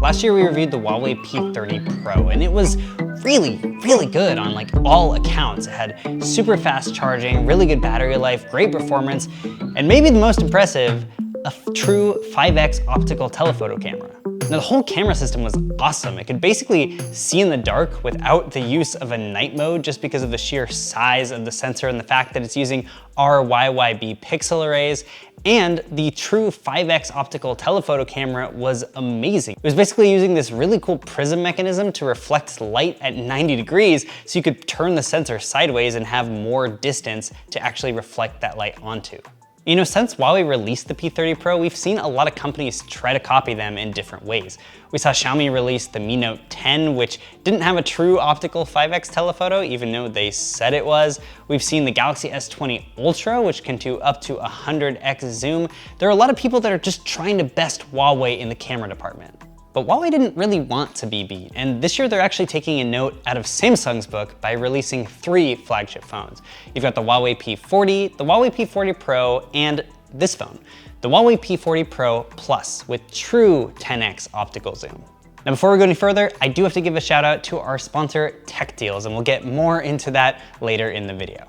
Last year we reviewed the Huawei P40 Pro, and it was really good on like all accounts. It had super fast charging, really good battery life, great performance, and maybe the most impressive, a true 5x optical telephoto camera. Now the whole camera system was awesome. It could basically see in the dark without the use of a night mode just because of the sheer size of the sensor and the fact that it's using RYYB pixel arrays. And the true 5x optical telephoto camera was amazing. It was basically using this really cool prism mechanism to reflect light at 90 degrees so you could turn the sensor sideways and have more distance to actually reflect that light onto. You know, since Huawei released the P30 Pro, we've seen a lot of companies try to copy them in different ways. We saw Xiaomi release the Mi Note 10, which didn't have a true optical 5x telephoto, even though they said it was. We've seen the Galaxy S20 Ultra, which can do up to 100x zoom. There are a lot of people that are just trying to best Huawei in the camera department. But Huawei didn't really want to be beat, and this year they're actually taking a note out of Samsung's book by releasing 3 flagship phones. You've got the Huawei P40, the Huawei P40 Pro, and this phone, the Huawei P40 Pro Plus with true 10x optical zoom. Now before we go any further, I do have to give a shout out to our sponsor Tech Deals, and we'll get more into that later in the video.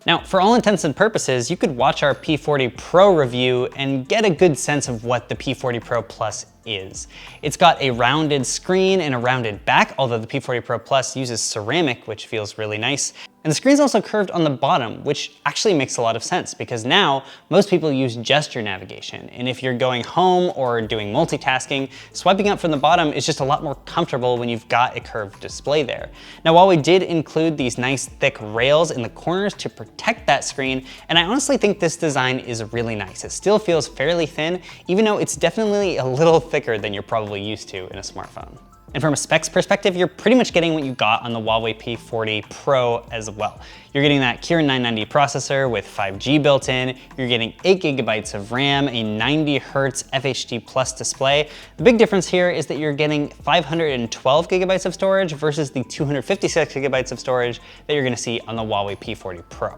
Now, for all intents and purposes, you could watch our P40 Pro review and get a good sense of what the P40 Pro Plus is. It's got a rounded screen and a rounded back, although the P40 Pro Plus uses ceramic, which feels really nice. And the screen's also curved on the bottom, which actually makes a lot of sense because now most people use gesture navigation. And if you're going home or doing multitasking, swiping up from the bottom is just a lot more comfortable when you've got a curved display there. Now, Huawei did include these nice thick rails in the corners to protect that screen, and I honestly think this design is really nice. It still feels fairly thin, even though it's definitely a little thicker than you're probably used to in a smartphone. And from a specs perspective, you're pretty much getting what you got on the Huawei P40 Pro as well. You're getting that Kirin 990 processor with 5G built in, you're getting 8 GB of RAM, a 90 Hz FHD Plus display. The big difference here is that you're getting 512 GB of storage versus the 256 GB of storage that you're gonna see on the Huawei P40 Pro.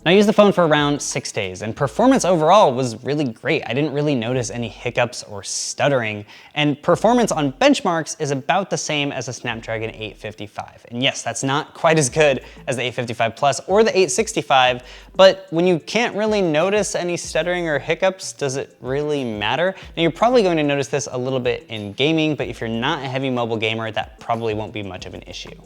Now, I used the phone for around 6 days, and performance overall was really great. I didn't really notice any hiccups or stuttering, and performance on benchmarks is about the same as a Snapdragon 855. And yes, that's not quite as good as the 855 Plus or the 865, but when you can't really notice any stuttering or hiccups, does it really matter? Now, you're probably going to notice this a little bit in gaming, but if you're not a heavy mobile gamer, that probably won't be much of an issue.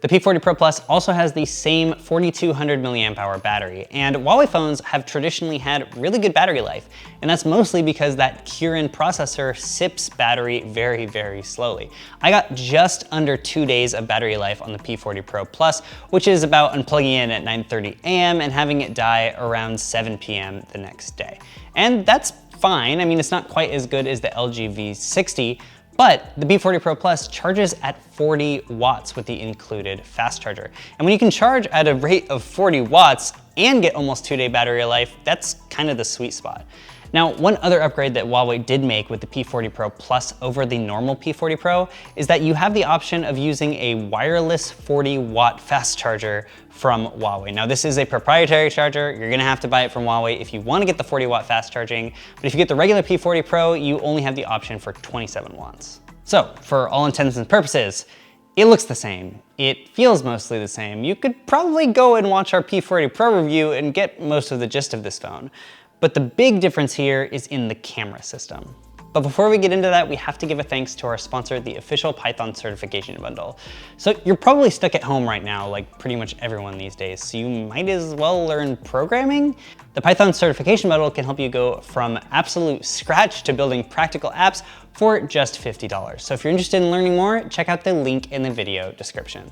The P40 Pro Plus also has the same 4200 mAh battery, and Huawei phones have traditionally had really good battery life, and that's mostly because that Kirin processor sips battery very slowly. I got just under 2 days of battery life on the P40 Pro Plus, which is about unplugging in at 9:30 a.m. and having it die around 7 p.m. the next day. And that's fine. I mean, it's not quite as good as the LG V60, but the P40 Pro Plus charges at 40 watts with the included fast charger. And when you can charge at a rate of 40 watts and get almost 2-day battery life, that's kind of the sweet spot. Now, one other upgrade that Huawei did make with the P40 Pro Plus over the normal P40 Pro is that you have the option of using a wireless 40-watt fast charger from Huawei. Now, this is a proprietary charger. You're gonna have to buy it from Huawei if you wanna get the 40-watt fast charging, but if you get the regular P40 Pro, you only have the option for 27 watts. So, for all intents and purposes, it looks the same. It feels mostly the same. You could probably go and watch our P40 Pro review and get most of the gist of this phone. But the big difference here is in the camera system. But before we get into that, we have to give a thanks to our sponsor, the official Python certification bundle. So you're probably stuck at home right now, like pretty much everyone these days, so you might as well learn programming. The Python certification bundle can help you go from absolute scratch to building practical apps for just $50. So if you're interested in learning more, check out the link in the video description.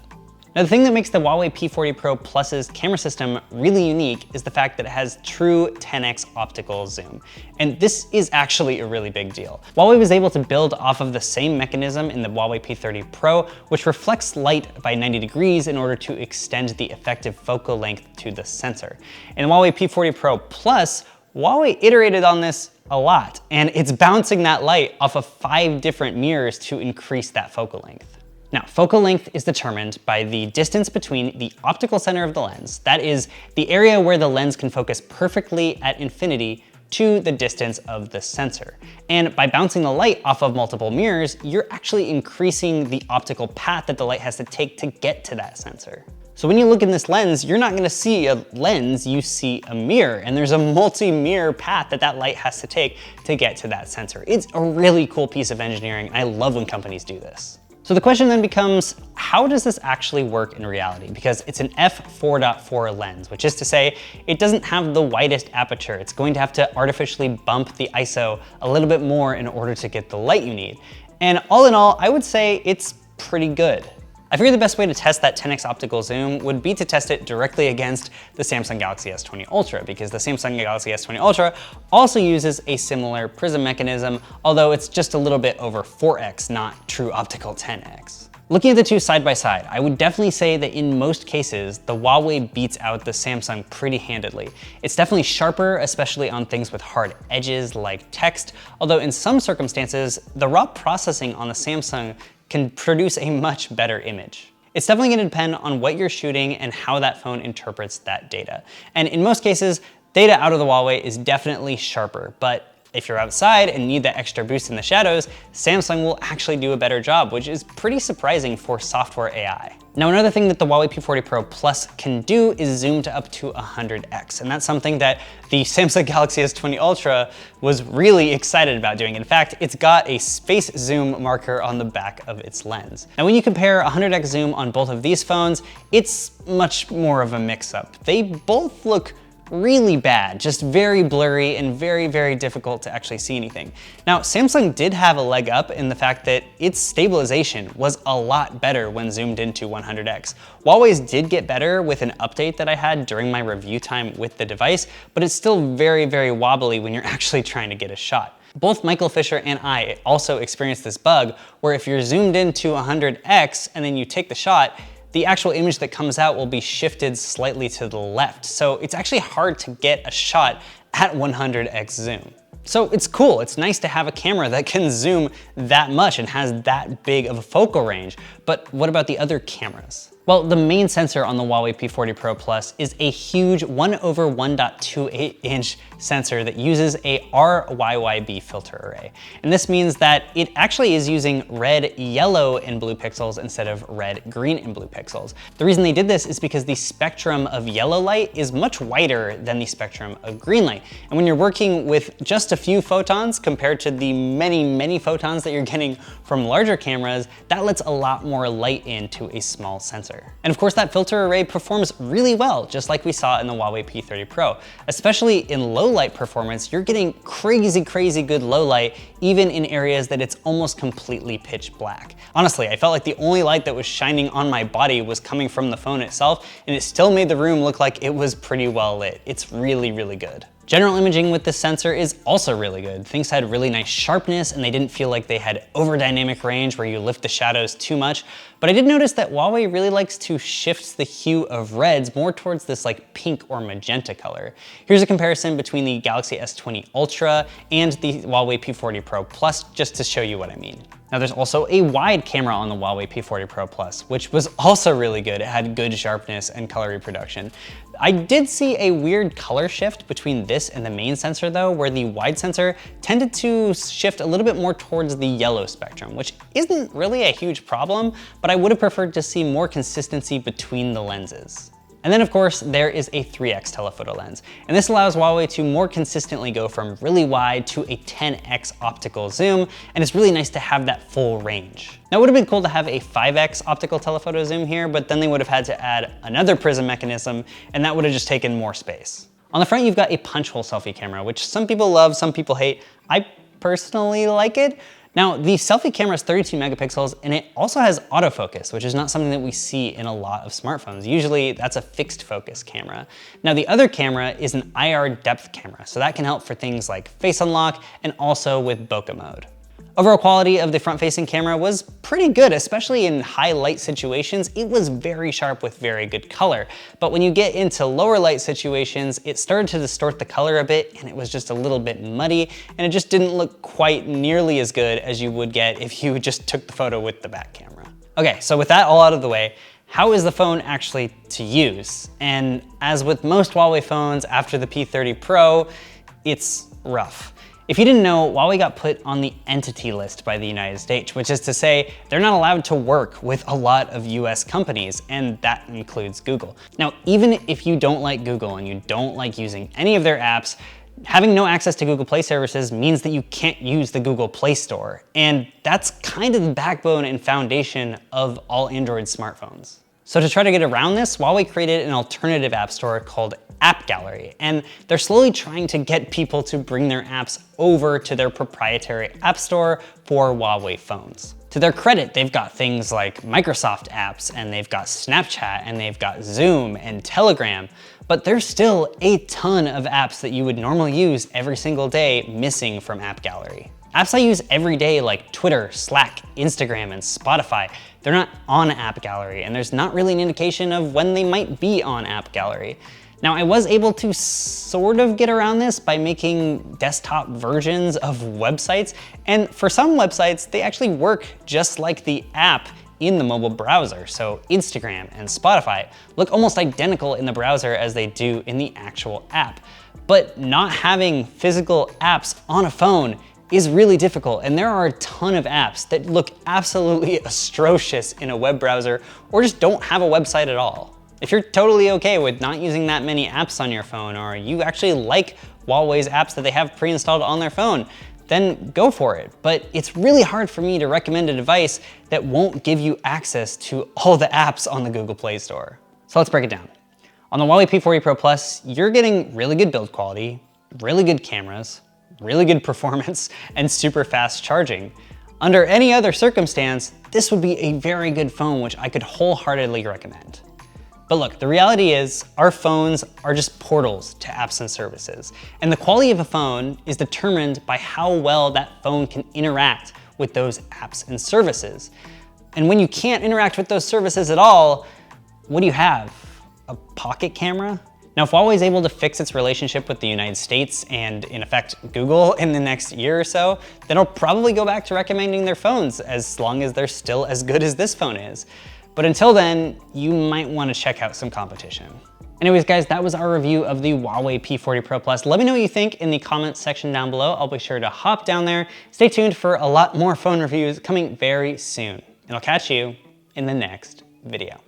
Now, the thing that makes the Huawei P40 Pro Plus's camera system really unique is the fact that it has true 10x optical zoom. And this is actually a really big deal. Huawei was able to build off of the same mechanism in the Huawei P30 Pro, which reflects light by 90 degrees in order to extend the effective focal length to the sensor. In the Huawei P40 Pro Plus, Huawei iterated on this a lot, and it's bouncing that light off of 5 different mirrors to increase that focal length. Now, focal length is determined by the distance between the optical center of the lens, that is the area where the lens can focus perfectly at infinity, to the distance of the sensor. And by bouncing the light off of multiple mirrors, you're actually increasing the optical path that the light has to take to get to that sensor. So when you look in this lens, you're not gonna see a lens, you see a mirror, and there's a multi-mirror path that light has to take to get to that sensor. It's a really cool piece of engineering, and I love when companies do this. So the question then becomes, how does this actually work in reality? Because it's an f4.4 lens, which is to say, it doesn't have the widest aperture. It's going to have to artificially bump the ISO a little bit more in order to get the light you need. And all in all, I would say it's pretty good. I figured the best way to test that 10x optical zoom would be to test it directly against the Samsung Galaxy S20 Ultra, because the Samsung Galaxy S20 Ultra also uses a similar prism mechanism, although it's just a little bit over 4x, not true optical 10x. Looking at the two side by side, I would definitely say that in most cases, the Huawei beats out the Samsung pretty handedly. It's definitely sharper, especially on things with hard edges like text, although in some circumstances, the raw processing on the Samsung can produce a much better image. It's definitely gonna depend on what you're shooting and how that phone interprets that data. And in most cases, data out of the Huawei is definitely sharper, but if you're outside and need that extra boost in the shadows, Samsung will actually do a better job, which is pretty surprising for software AI. Now, another thing that the Huawei P40 Pro Plus can do is zoom to up to 100x, and that's something that the Samsung Galaxy S20 Ultra was really excited about doing. In fact, it's got a space zoom marker on the back of its lens. Now, when you compare 100x zoom on both of these phones, it's much more of a mix-up. They both look really bad, just very blurry and very, very difficult to actually see anything. Now, Samsung did have a leg up in the fact that its stabilization was a lot better when zoomed into 100x. Huawei's did get better with an update that I had during my review time with the device, but it's still very, very wobbly when you're actually trying to get a shot. Both Michael Fisher and I also experienced this bug where if you're zoomed into 100x and then you take the shot, the actual image that comes out will be shifted slightly to the left. So it's actually hard to get a shot at 100x zoom. So it's cool, it's nice to have a camera that can zoom that much and has that big of a focal range. But what about the other cameras? Well, the main sensor on the Huawei P40 Pro Plus is a huge 1/1.28 inch sensor that uses a RYYB filter array. And this means that it actually is using red, yellow, and blue pixels instead of red, green, and blue pixels. The reason they did this is because the spectrum of yellow light is much wider than the spectrum of green light. And when you're working with just a few photons compared to the many, many photons that you're getting from larger cameras, that lets a lot more light into a small sensor. And of course, that filter array performs really well, just like we saw in the Huawei P30 Pro. Especially in low light performance, you're getting crazy, crazy good low light, even in areas that it's almost completely pitch black. Honestly, I felt like the only light that was shining on my body was coming from the phone itself, and it still made the room look like it was pretty well lit. It's really, really good. General imaging with this sensor is also really good. Things had really nice sharpness and they didn't feel like they had over dynamic range where you lift the shadows too much. But I did notice that Huawei really likes to shift the hue of reds more towards this like pink or magenta color. Here's a comparison between the Galaxy S20 Ultra and the Huawei P40 Pro Plus, just to show you what I mean. Now there's also a wide camera on the Huawei P40 Pro Plus, which was also really good. It had good sharpness and color reproduction. I did see a weird color shift between this and the main sensor though, where the wide sensor tended to shift a little bit more towards the yellow spectrum, which isn't really a huge problem, but I would have preferred to see more consistency between the lenses. And then of course, there is a 3x telephoto lens. And this allows Huawei to more consistently go from really wide to a 10x optical zoom. And it's really nice to have that full range. Now it would have been cool to have a 5x optical telephoto zoom here, but then they would have had to add another prism mechanism, and that would have just taken more space. On the front, you've got a punch hole selfie camera, which some people love, some people hate. I personally like it. Now, the selfie camera is 32 megapixels and it also has autofocus, which is not something that we see in a lot of smartphones. Usually that's a fixed focus camera. Now, the other camera is an IR depth camera, so that can help for things like face unlock and also with bokeh mode. Overall quality of the front-facing camera was pretty good, especially in high light situations. It was very sharp with very good color. But when you get into lower light situations, it started to distort the color a bit and it was just a little bit muddy and it just didn't look quite nearly as good as you would get if you just took the photo with the back camera. Okay, so with that all out of the way, how is the phone actually to use? And as with most Huawei phones after the P30 Pro, it's rough. If you didn't know, Huawei got put on the entity list by the United States, which is to say they're not allowed to work with a lot of US companies, and that includes Google. Now, even if you don't like Google and you don't like using any of their apps, having no access to Google Play services means that you can't use the Google Play Store. And that's kind of the backbone and foundation of all Android smartphones. So to try to get around this, Huawei created an alternative app store called App Gallery, and they're slowly trying to get people to bring their apps over to their proprietary app store for Huawei phones. To their credit, they've got things like Microsoft apps, and they've got Snapchat, and they've got Zoom and Telegram, but there's still a ton of apps that you would normally use every single day missing from App Gallery. Apps I use every day like Twitter, Slack, Instagram, and Spotify, they're not on App Gallery, and there's not really an indication of when they might be on App Gallery. Now, I was able to sort of get around this by making desktop versions of websites, and for some websites, they actually work just like the app in the mobile browser. So Instagram and Spotify look almost identical in the browser as they do in the actual app. But not having physical apps on a phone is really difficult, and there are a ton of apps that look absolutely atrocious in a web browser or just don't have a website at all. If you're totally okay with not using that many apps on your phone, or you actually like Huawei's apps that they have pre-installed on their phone, then go for it. But it's really hard for me to recommend a device that won't give you access to all the apps on the Google Play Store. So let's break it down. On the Huawei P40 Pro Plus, you're getting really good build quality, really good cameras, really good performance, and super fast charging. Under any other circumstance, this would be a very good phone, which I could wholeheartedly recommend. But look, the reality is our phones are just portals to apps and services. And the quality of a phone is determined by how well that phone can interact with those apps and services. And when you can't interact with those services at all, what do you have? A pocket camera? Now, if Huawei is able to fix its relationship with the United States and, in effect, Google in the next year or so, then I'll probably go back to recommending their phones as long as they're still as good as this phone is. But until then, you might want to check out some competition. Anyways, guys, that was our review of the Huawei P40 Pro Plus. Let me know what you think in the comments section down below. I'll be sure to hop down there. Stay tuned for a lot more phone reviews coming very soon. And I'll catch you in the next video.